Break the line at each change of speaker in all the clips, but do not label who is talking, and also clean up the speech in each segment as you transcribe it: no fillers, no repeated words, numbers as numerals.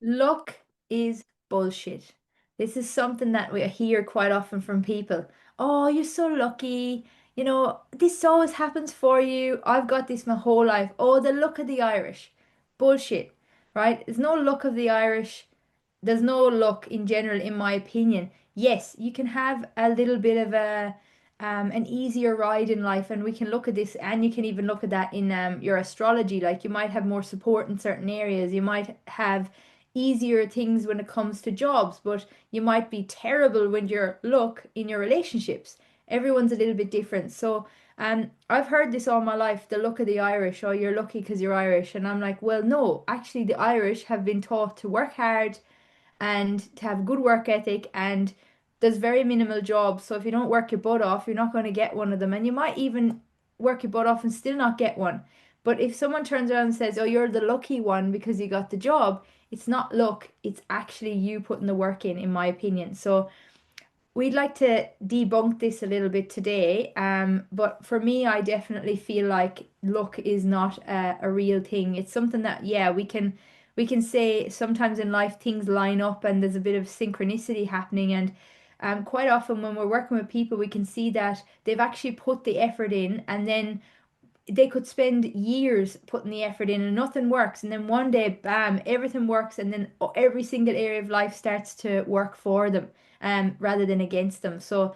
Luck is bullshit. This is something that we hear quite often from people. Oh, you're so lucky. This always happens for you. I've got this my whole life. Oh, the luck of the Irish. Bullshit, right? There's no luck of the Irish. There's no luck in general, in my opinion. Yes, you can have a little bit of an easier ride in life, and we can look at this, and you can even look at that in your astrology. Like you might have more support in certain areas, you might have easier things when it comes to jobs, but you might be terrible when you're luck in your relationships. Everyone's a little bit different. So I've heard this all my life, the luck of the Irish, or you're lucky because you're Irish. And I'm like, well, no, actually, the Irish have been taught to work hard and to have good work ethic, and there's very minimal jobs. So if you don't work your butt off, you're not going to get one of them. And you might even work your butt off and still not get one. But if someone turns around and says, "Oh, you're the lucky one because you got the job," it's not luck, it's actually you putting the work in my opinion. So we'd like to debunk this a little bit today. But for me, I definitely feel like luck is not a real thing. It's something that, yeah, we can say sometimes in life things line up and there's a bit of synchronicity happening. And quite often when we're working with people, we can see that they've actually put the effort in, and then they could spend years putting the effort in and nothing works, and then one day bam, everything works, and then every single area of life starts to work for them rather than against them. So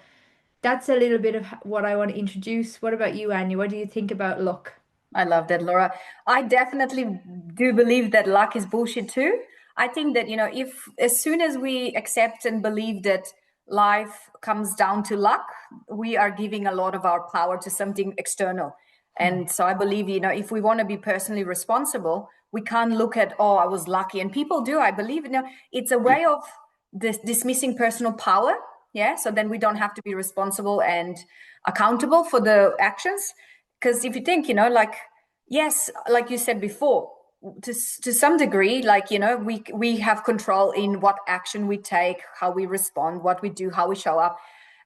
that's a little bit of what I want to introduce. What about you, Anya? What do you think about luck?
I love that, Laura. I definitely do believe that luck is bullshit too. I think that, if as soon as we accept and believe that life comes down to luck, we are giving a lot of our power to something external. And so I believe, if we want to be personally responsible, we can't look at, oh, I was lucky. And people do, I believe, it's a way of dismissing personal power. Yeah. So then we don't have to be responsible and accountable for the actions. Because if you think, like, yes, like you said before, to some degree, like, we have control in what action we take, how we respond, what we do, how we show up.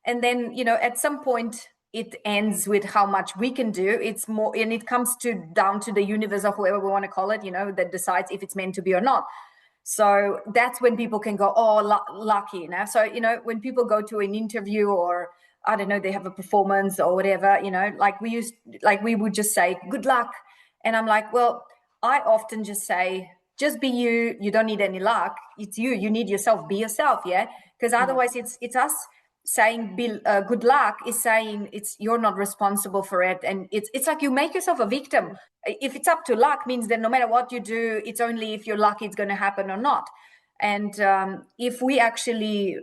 And then, at some point it ends with how much we can do. It's more, and it comes to down to the universe or whoever we want to call it, that decides if it's meant to be or not. So that's when people can go, oh, lucky. So, when people go to an interview, or I don't know, they have a performance or whatever, like we would just say, good luck. And I'm like, well, I often just say, just be you. You don't need any luck. It's you. You need yourself. Be yourself. Yeah. Because
Yeah.
otherwise it's us saying good luck is saying you're not responsible for it. And it's like you make yourself a victim. If it's up to luck means that no matter what you do, it's only if you're lucky it's going to happen or not. And if we actually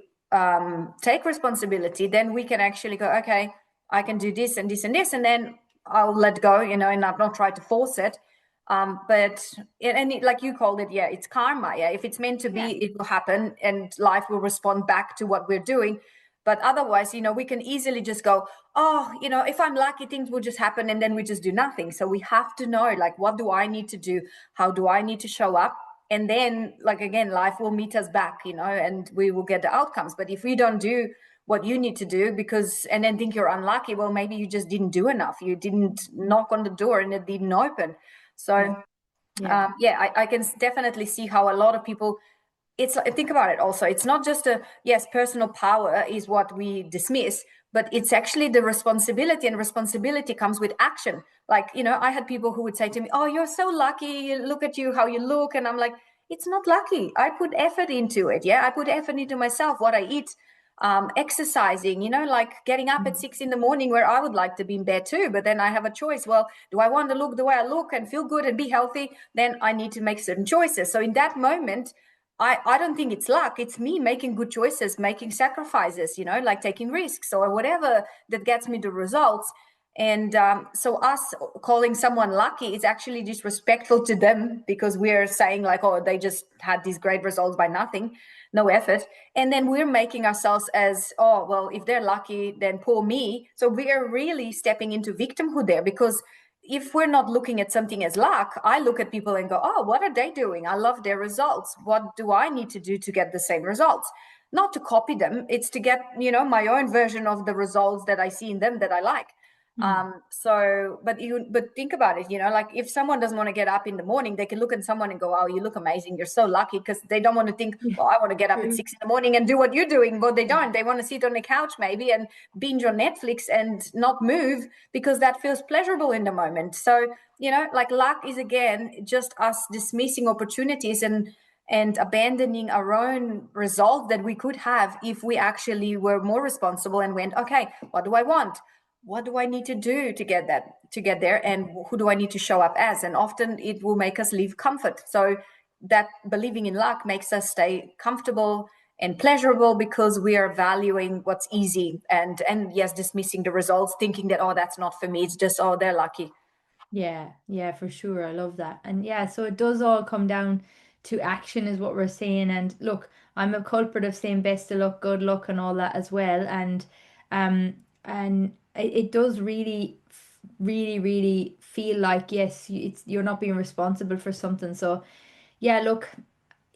take responsibility, then we can actually go, okay, I can do this and this and this, and then I'll let go, and I'll not try to force it. Like you called it, yeah, it's karma. Yeah, if it's meant to be,
Yeah.
it will happen, and life will respond back to what we're doing. But otherwise, we can easily just go, oh, if I'm lucky, things will just happen, and then we just do nothing. So we have to know, like, what do I need to do? How do I need to show up? And then, like, again, life will meet us back, and we will get the outcomes. But if we don't do what you need to do and then think you're unlucky, well, maybe you just didn't do enough. You didn't knock on the door and it didn't open. So
Yeah.
yeah, I can definitely see how a lot of people, think about it also, it's not just yes, personal power is what we dismiss, but it's actually the responsibility, and responsibility comes with action. Like, I had people who would say to me, oh, you're so lucky, look at you, how you look. And I'm like, it's not lucky. I put effort into it. Yeah, I put effort into myself, what I eat, exercising, like getting up at 6 in the morning, where I would like to be in bed too, but then I have a choice. Well, do I want to look the way I look and feel good and be healthy? Then I need to make certain choices. So in that moment, I don't think it's luck. It's me making good choices, making sacrifices, like taking risks or whatever that gets me the results. And so us calling someone lucky is actually disrespectful to them, because we're saying like, oh, they just had these great results by nothing, no effort. And then we're making ourselves as, oh, well, if they're lucky, then poor me. So we are really stepping into victimhood there, because if we're not looking at something as luck, I look at people and go, oh, what are they doing? I love their results. What do I need to do to get the same results? Not to copy them. It's to get, my own version of the results that I see in them that I like.
Mm.
But think about it, like if someone doesn't want to get up in the morning, they can look at someone and go, "Oh, you look amazing. You're so lucky," because they don't want to think,
Yeah,
"Well, I want to get up at
true.
6 in the morning and do what you're doing." But they
Yeah.
don't. They want to sit on the couch maybe and binge on Netflix and not move because that feels pleasurable in the moment. So, like luck is again just us dismissing opportunities and abandoning our own resolve that we could have if we actually were more responsible and went, okay, what do I want? What do I need to do to get there, and who do I need to show up as? And often it will make us leave comfort. So that believing in luck makes us stay comfortable and pleasurable because we are valuing what's easy and yes, dismissing the results, thinking that, oh, that's not for me. It's just, oh, they're lucky.
Yeah, yeah, for sure. I love that. And yeah, so it does all come down to action, is what we're saying. And look, I'm a culprit of saying best of luck, good luck, and all that as well. And it does really feel like yes, you're not being responsible for something. So yeah, look,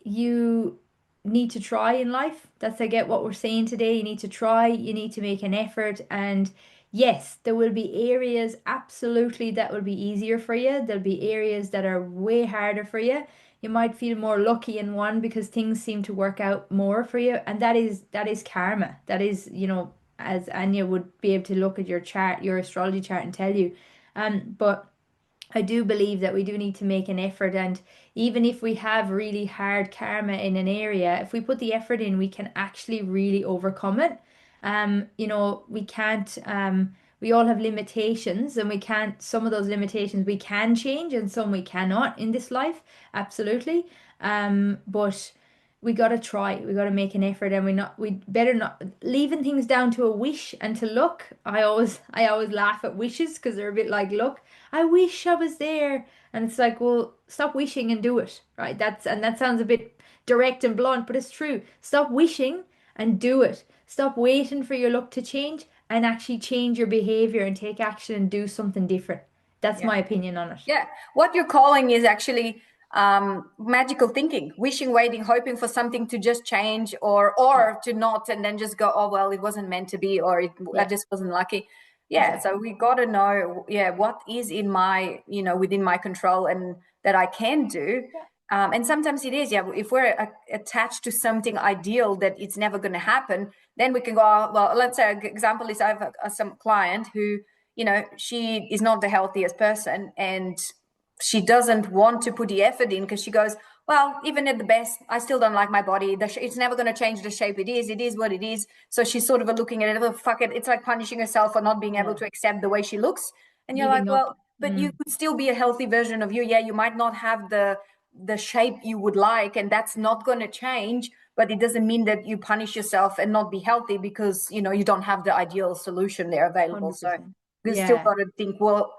you need to try in life. That's I get what we're saying today. You need to try, you need to make an effort, and yes, there will be areas absolutely that will be easier for you. There'll be areas that are way harder for you. You might feel more lucky in one because things seem to work out more for you, and that is karma. That is, as Anya would be able to look at your chart, your astrology chart, and tell you. But I do believe that we do need to make an effort, and even if we have really hard karma in an area, if we put the effort in, we can actually really overcome it. We can't, we all have limitations, and we can't, some of those limitations we can change, and some we cannot in this life, absolutely. But we gotta try, we gotta make an effort, and we better not leaving things down to a wish and to luck. I always laugh at wishes because they're a bit like luck. I wish I was there. And it's like, well, stop wishing and do it, right? That sounds a bit direct and blunt, but it's true. Stop wishing and do it. Stop waiting for your luck to change and actually change your behavior and take action and do something different. That's
Yeah.
my opinion on it.
Yeah. What you're calling is actually magical thinking, wishing, waiting, hoping for something to just change
Yeah,
or to not, and then just go, oh, well, it wasn't meant to be, or I
yeah,
just wasn't lucky. Yeah. So
exactly.
we got to know, yeah, what is in my, within my control and that I can do.
Yeah.
And sometimes it is, yeah. If we're attached to something ideal that it's never going to happen, then we can go, oh, well, let's say an example is I have some client who, she is not the healthiest person and she doesn't want to put the effort in because she goes, well, even at the best, I still don't like my body. It's never going to change the shape it is. It is what it is. So she's sort of looking at it, oh, fuck it. It's like punishing herself for not being able
Yeah.
to accept the way she looks. And you're like,
Giving up.
well, but you
Mm,
could still be a healthy version of you. Yeah, you might not have the shape you would like, and that's not going to change. But it doesn't mean that you punish yourself and not be healthy because you don't have the ideal solution there available. So
100%.
we still
Yeah,
got to think, well,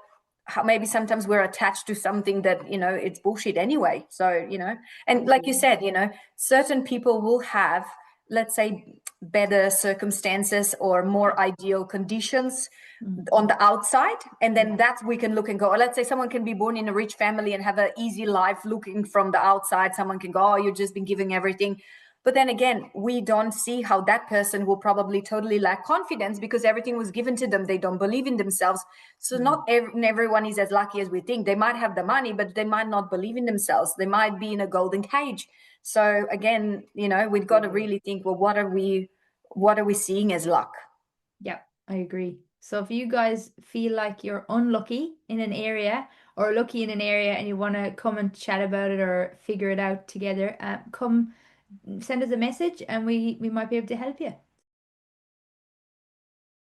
maybe sometimes we're attached to something that it's bullshit anyway. So and like you
absolutely.
said, certain people will have, let's say, better circumstances or more ideal conditions
Mm,
on the outside, and then
yeah.
that we can look and go, or let's say someone can be born in a rich family and have an easy life looking from the outside. Someone can go, oh, you've just been giving everything. But then again, we don't see how that person will probably totally lack confidence because everything was given to them. They don't believe in themselves. So
Mm,
not everyone is as lucky as we think. They might have the money, but they might not believe in themselves. They might be in a golden cage. So again, we've got to really think, well, what are we seeing as luck?
yeah, I agree. So if you guys feel like you're unlucky in an area or lucky in an area and you want to come and chat about it or figure it out together, come send us a message and we might be able to help you.